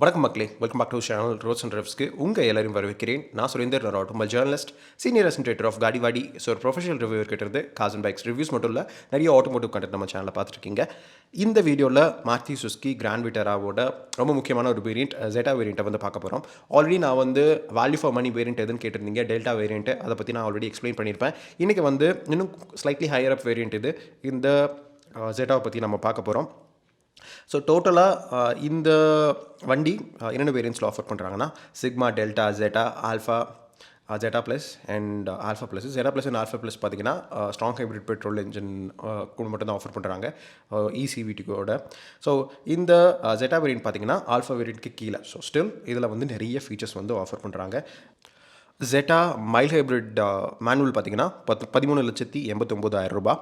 வணக்கம் மக்களே, welcome back to channel roads and ரிவ்ஸ்க்கு உங்கள் எல்லாரையும் வரவேற்கிறேன். நான் சுரேந்தர், நான் automobile journalist, senior assistant of Gaadiwaadi. So ஒரு ப்ரொஃபஷனல் ரிவ்யூவர் கிட்டது கார்ஸ் அண்ட் பைக்ஸ் ரிவ்யூஸ் மட்டும் இல்லை, நிறைய ஆட்டோமோட்டிவ் கண்டென்ட் நம்ம சேனலில் பார்த்துருக்கீங்க. இந்த வீடியோவில் மாருதி சுசுகி கிராண்ட் விட்டாராவோட ரொம்ப முக்கியமான ஒரு வேரியண்ட் ஜெட்டா வேரியண்ட்டை வந்து பார்க்க போகிறோம். ஆல்ரெடி நான் வந்து வேல்யூ ஃபார் மணி வேரியண்ட் எதுன்னு கேட்டிருந்தீங்க, டெல்டா வேரியண்ட்டு. அதை பற்றி நான் ஆல்ரெடி எக்ஸ்பிளைன் பண்ணியிருப்பேன். இன்றைக்கி வந்து இன்னும் ஸ்லைட்லி ஹையர் அப் வேரியண்ட் இது. இந்த ஜெட்டாவை பற்றி நம்ம பார்க்க போகிறோம். ஸோ டோட்டலாக இந்த வண்டி என்னென்ன வேரியன்ட்ஸில் ஆஃபர் பண்ணுறாங்கன்னா, Sigma, Delta, Zeta, Alpha, Zeta plus and Alpha plus. Zeta plus and Alpha plus பார்த்தீங்கன்னா ஸ்ட்ராங் ஹைப்ரிட் பெட்ரோல் இன்ஜின் கூட மட்டும் தான் ஆஃபர் பண்ணுறாங்க, இசிவிடிக்கோட. ஸோ இந்த ஜெட்டா வேரியன்ட் பார்த்தீங்கன்னா ஆல்ஃபா வேரியண்ட்க்கு கீழே. ஸோ ஸ்டில் இதில் வந்து நிறைய ஃபீச்சர்ஸ் வந்து ஆஃபர் பண்ணுறாங்க. ஜெட்டா மைல் ஹைப்ரிட் மேனுவல் பார்த்தீங்கன்னா 13,89,000 ரூபா.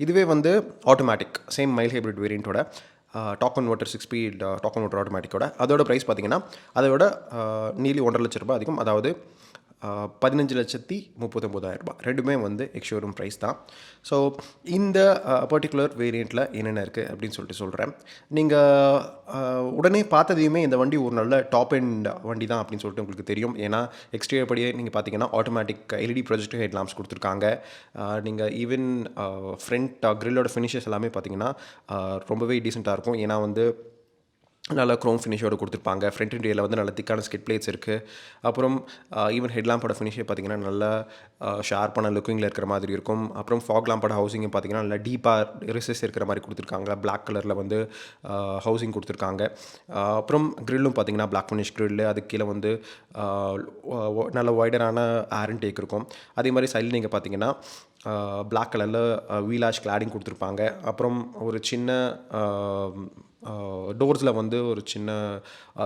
இதுவே வந்து ஆட்டோமேட்டிக் சேம் மைல் ஹைப்ரிட் வேரியண்ட்டோட torque converter 6 speed torque converter ஆட்டோமேட்டிக்கோட அதோட ப்ரைஸ் பார்த்தீங்கன்னா அதோட நீலி 1.5 லட்ச ரூபா அதிகம், அதாவது 15,39,000 ரூபா. ரெண்டுமே வந்து எக்ஸ்ஷோரூம் ப்ரைஸ் தான். ஸோ இந்த பர்டிகுலர் வேரியண்ட்டில் என்னென்ன இருக்குது அப்படின்னு சொல்கிறேன். நீங்கள் உடனே பார்த்ததையுமே இந்த வண்டி ஒரு நல்ல டாப் எண்ட் வண்டி தான் அப்படின்னு சொல்லிட்டு உங்களுக்கு தெரியும். ஏன்னா எக்ஸ்டீரியர் படியே நீங்கள் பார்த்தீங்கன்னா automatic LED projector head Lamb's கொடுத்துருக்காங்க. நீங்கள் ஈவன் ஃப்ரண்ட் கிரில்லோட ஃபினிஷஸ் எல்லாமே பார்த்தீங்கன்னா ரொம்பவே டீசெண்டாக இருக்கும். ஏன்னா வந்து நல்ல க்ரோம் ஃபினிஷோடு கொடுத்துருப்பாங்க. ஃப்ரண்ட் இன்டீரியரில் வந்து நல்ல திக்கான ஸ்கிட் பிளேட்ஸ் இருக்குது. அப்புறம் ஈவன் ஹெட்லாம்போட ஃபினிஷே பார்த்திங்கன்னா நல்லா ஷார்ப்பான லுக்கிங்கில் இருக்கிற மாதிரி இருக்கும். அப்புறம் ஃபாக் லாம்போட ஹவுசிங்கும் பார்த்திங்கன்னா நல்லா டீப்பாக ரிசஸ் இருக்கிற மாதிரி கொடுத்துருக்காங்க. பிளாக் கலரில் வந்து ஹவுசிங் கொடுத்துருக்காங்க. அப்புறம் க்ரில்லும் பார்த்திங்கன்னா பிளாக் ஃபினிஷ் க்ரில்லு, அதுக்கு கீழே வந்து நல்ல வைடரான ஏர் இன்டேக் இருக்கும். அதே மாதிரி சைடில் நீங்கள் பார்த்திங்கன்னா பிளாக் கலரில் வீலாஷ் கிளாடிங் கொடுத்துருப்பாங்க. அப்புறம் ஒரு சின்ன டோர்ஸில் வந்து ஒரு சின்ன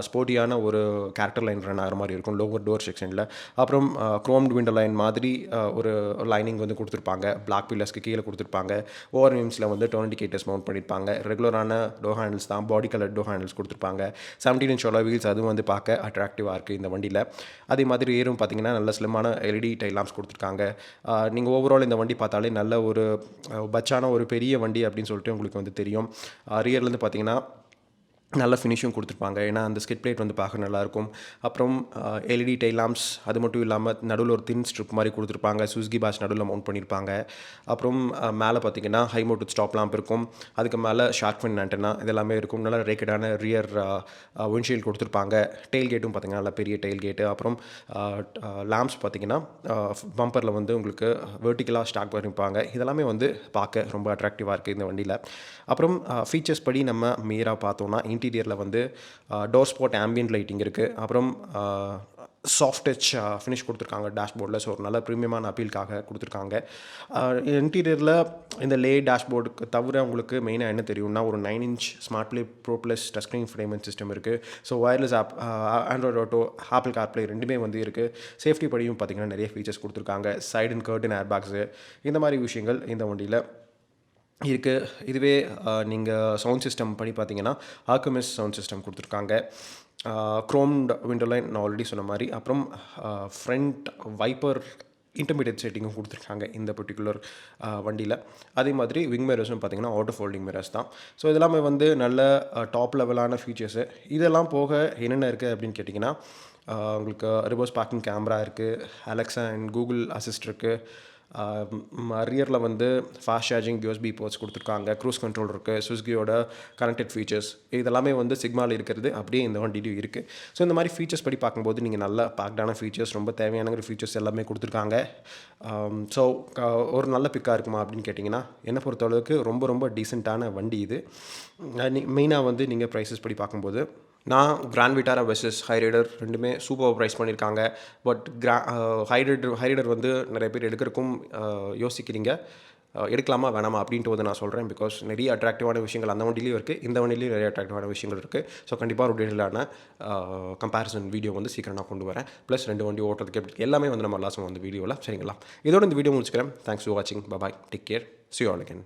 ஸ்போர்ட்டியான ஒரு கேரக்டர் லைன் ரன் ஆகிற மாதிரி இருக்கும் லோவர் டோர் செக்ஷனில். அப்புறம் க்ரோம்டு விண்டோ லைன் மாதிரி ஒரு லைனிங் வந்து கொடுத்துருப்பாங்க. பிளாக் பில்லர்ஸ்க்கு கீழே கொடுத்துருப்பாங்க. ஓவர் விம்ஸில் வந்து டர்ன் இண்டிகேட்டர்ஸ் மவுண்ட் பண்ணியிருப்பாங்க. ரெகுலரான டோ ஹேண்டில்ஸ் தான், பாடி கலர் டோ ஹேண்டில்ஸ் கொடுத்துருப்பாங்க. 17 இன்ச் வீல்ஸ், அதுவும் வந்து பார்க்க அட்ராக்டிவாக இருக்குது இந்த வண்டியில். அதே மாதிரி ஏறும் பார்த்திங்கன்னா நல்ல ஸ்லிம்மான எல்இடி டைல் லாம்ப்ஸ் கொடுத்துருக்காங்க. நீங்கள் ஓவரால் இந்த வண்டி பார்த்தாலே நல்ல ஒரு பட்சான ஒரு பெரிய வண்டி அப்படின்னு சொல்லிட்டு உங்களுக்கு வந்து தெரியும். ரியர்லேருந்து பார்த்திங்கன்னா நல்ல ஃபினிஷும் கொடுத்துருப்பாங்க. ஏன்னா அந்த ஸ்கிட் பிளேட் வந்து பார்க்க நல்லாயிருக்கும். அப்புறம் எல்இடி டைல் லாம்ப்ஸ், அது மட்டும் இல்லாமல் நடுவில் ஒரு தின் ஸ்ட்ரிப் மாதிரி கொடுத்துருப்பாங்க. சுசுகி பேட்ச் நடுவில் மவுண்ட் பண்ணியிருப்பாங்க. அப்புறம் மேலே பார்த்திங்கன்னா ஹை மவுண்டட் ஸ்டாப் லாம்ப் இருக்கும். அதுக்கு மேலே ஷார்க் ஃபின் ஆண்டனா இதெல்லாமே இருக்கும். நல்லா ரேக்கடான ரியர் விண்ட்ஷீல்ட் கொடுத்துருப்பாங்க. டெயில் கேட்டும் பார்த்திங்கன்னா நல்லா பெரிய டெயில் கேட்டு. அப்புறம் லாம்ப்ஸ் பார்த்திங்கன்னா பம்பரில் வந்து உங்களுக்கு வெர்டிக்கலாக ஸ்டாக் பண்ணியிருப்பாங்க. இதெல்லாமே வந்து பார்க்க ரொம்ப அட்ராக்டிவாக இருக்குது இந்த வண்டியில். அப்புறம் ஃபீச்சர்ஸ் படி நம்ம மீராக பார்த்தோன்னா இன்டீரியரில் வந்து டோர் ஸ்பாட் ஆம்பியன்ட் லைட்டிங் இருக்குது. அப்புறம் சாஃப்ட் டச் ஃபினிஷ் கொடுத்துருக்காங்க டேஷ்போர்டில். ஸோ ஒரு நல்ல ப்ரீமியமான அப்பீலுக்காக கொடுத்துருக்காங்க. இன்டீரியரில் இந்த லே டேஷ்போர்டுக்கு தவிர உங்களுக்கு மெயினாக என்ன தெரியும்னா ஒரு 9 inch smart play pro plus touch screen infotainment system இருக்குது. So wireless Android auto, Apple CarPlay ரெண்டுமே வந்து இருக்குது. சேஃப்டி படியும் பார்த்திங்கன்னா நிறைய ஃபீச்சர்ஸ் கொடுத்துருக்காங்க. Side and curtain airbags, இந்த மாதிரி விஷயங்கள் இந்த வண்டியில் இருக்குது. இதுவே நீங்கள் சவுண்ட் சிஸ்டம் படி பார்த்தீங்கன்னா ஆர்கமிஸ் சவுண்ட் சிஸ்டம் கொடுத்துருக்காங்க. க்ரோம்ட் விண்டோ லைன் நான் ஆல்ரெடி சொன்ன மாதிரி. அப்புறம் ஃப்ரண்ட் வைப்பர் இன்டர்மீடியட் செட்டிங்கும் கொடுத்துருக்காங்க இந்த பர்டிகுலர் வண்டியில். அதே மாதிரி விங் மிரர்ஸும் பார்த்திங்கன்னா ஆட்டோ ஃபோல்டிங் மிரர்ஸ் தான். ஸோ இதெல்லாமே வந்து நல்ல டாப் லெவலான ஃபீச்சர்ஸு. இதெல்லாம் போக என்னென்ன இருக்குது அப்படின்னு கேட்டிங்கன்னா உங்களுக்கு ரிவர்ஸ் பார்க்கிங் கேமரா இருக்குது, அலெக்ஸா அண்ட் கூகுள் அசிஸ்ட் இருக்குது. ரியரில் வந்து ஃபாஸ்ட் சார்ஜிங் யூஎஸ்பி போர்ட்ஸ் கொடுத்துருக்காங்க. க்ரூஸ் கண்ட்ரோல் இருக்குது. சுசுகியோட கனெக்டட் ஃபீச்சர்ஸ் இதெல்லாமே வந்து சிக்மாவில் இருக்கிறது அப்படியே இந்த வண்டியிலும் இருக்குது. ஸோ இந்த மாதிரி ஃபீச்சர்ஸ் படி பார்க்கும்போது நீங்கள் நல்ல பேக்டான ஃபீச்சர்ஸ், ரொம்ப தேவையான ஃபீச்சர்ஸ் எல்லாமே கொடுத்துருக்காங்க. ஸோ ஒரு நல்ல பிக்காக இருக்குமா அப்படின்னு கேட்டிங்கன்னா என்னை பொறுத்தளவுக்கு ரொம்ப ரொம்ப டீசெண்டான வண்டி இது. மெயினாக வந்து நீங்கள் ப்ரைஸஸ் படி பார்க்கும்போது நான் கிராண்ட் விட்டாரா வெர்சஸ் ஹைரைடர் ரெண்டுமே சூப்பர் ப்ரைஸ் பண்ணியிருக்காங்க. பட் ஹைரைடர் வந்து நிறைய பேர் எடுக்கிறக்கும் யோசிக்கிறீங்க, எடுக்கலாமா வேணாமா அப்படின்ட்டு வந்து நான் சொல்கிறேன். பிகாஸ் நிறைய அட்ராக்டிவான விஷயங்கள் அந்த வண்டிலையும் இருக்குது, இந்த வண்டிலையும் நிறைய அட்ராக்டிவான விஷயங்கள் இருக்குது. ஸோ கண்டிப்பாக ஒரு டீட்டெயிலான கம்பேரிசன் வீடியோ வந்து சீக்கிரம் நான் கொண்டு வரேன். ப்ளஸ் ரெண்டு வண்டி ஓட்டுறதுக்கு எப்படி எல்லாமே வந்து நம்ம லாஸ்ட் வந்து வீடியோவில் சரிங்களா. இதோட இந்த வீடியோ முடிச்சுக்கிறேன். தேங்க்ஸ் ஃபார் வாட்சிங். Bye, take care, see you all again.